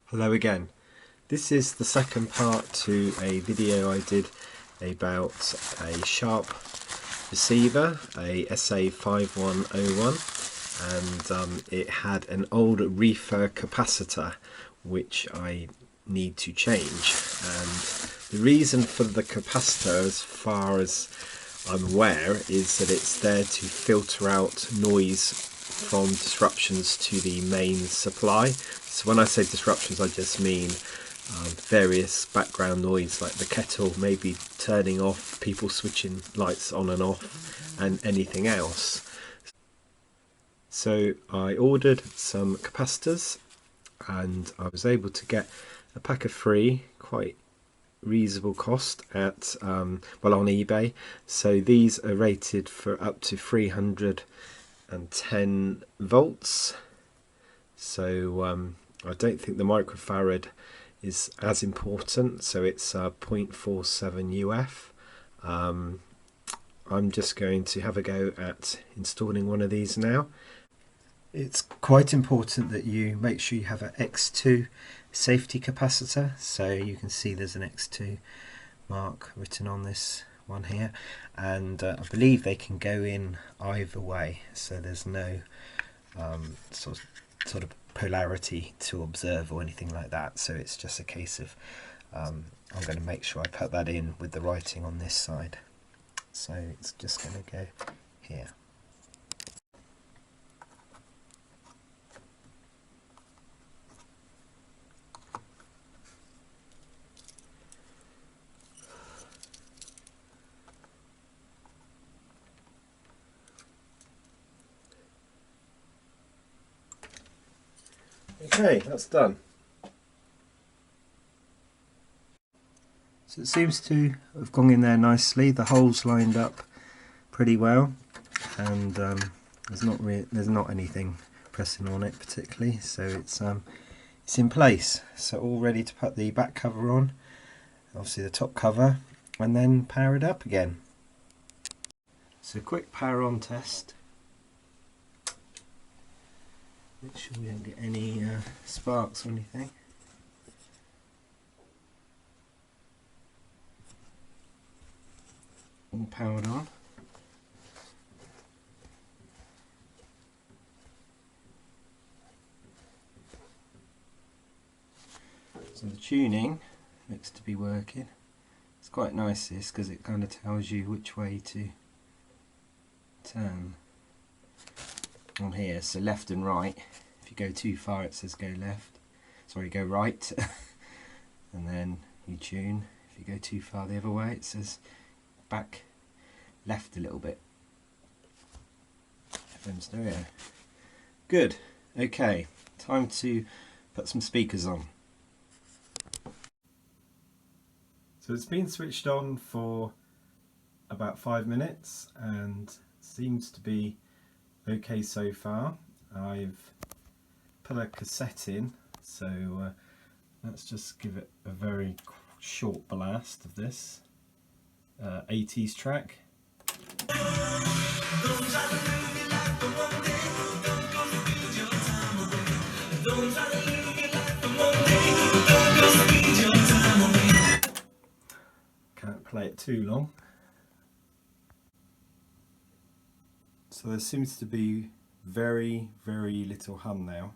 Hello again. This is the second part to a video I did about a Sharp receiver, a SA5101, and it had an old RIFA capacitor which I need to change. And the reason for the capacitor, as far as I'm aware, is that it's there to filter out noise from disruptions to the main supply. So when I say disruptions, I just mean various background noise, like the kettle maybe turning off, people switching lights on and off, and anything else. So I ordered some capacitors and I was able to get a pack of 3, quite reasonable cost at on eBay. So these are rated for up to 310 volts. So I don't think the microfarad is as important, so it's 0.47 UF. I'm just going to have a go at installing one of these now. It's quite important that you make sure you have an X2 safety capacitor, so you can see there's an X2 mark written on this one here, and I believe they can go in either way, so there's no sort of polarity to observe or anything like that. So it's just a case of I'm going to make sure I put that in with the writing on this side. So it's just going to go here. Okay, that's done. So it seems to have gone in there nicely. The holes lined up pretty well, and there's not anything pressing on it particularly. So it's in place. So all ready to put the back cover on, obviously the top cover, and then power it up again. So quick power on test. Make sure we don't get any sparks or anything. All powered on. So the tuning looks to be working. It's quite nice this, because it kind of tells you which way to turn on here, so left and right. If you go too far it says go left, sorry, go right. And then you tune. If you go too far the other way it says back left a little bit. FM stereo. Good. Okay, time to put some speakers on. So it's been switched on for about 5 minutes and seems to be okay so far. I've put a cassette in, so let's just give it a very short blast of this 80s track. Can't play it too long. So there seems to be very little hum now,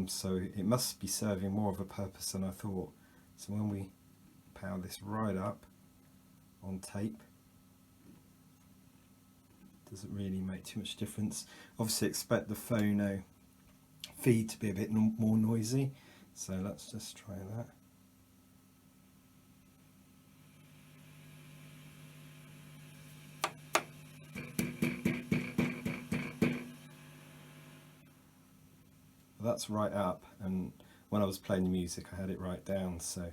so it must be serving more of a purpose than I thought. So when we power this right up on tape, doesn't really make too much difference. Obviously expect the phono feed to be a bit more noisy, so let's just try that. That's right up, and when I was playing the music I had it right down, so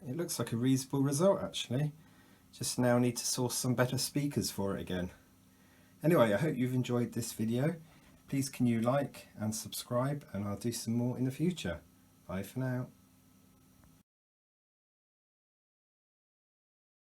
it looks like a reasonable result actually. Just now need to source some better speakers for it again. Anyway, I hope you've enjoyed this video. Please can you like and subscribe, and I'll do some more in the future. Bye for now.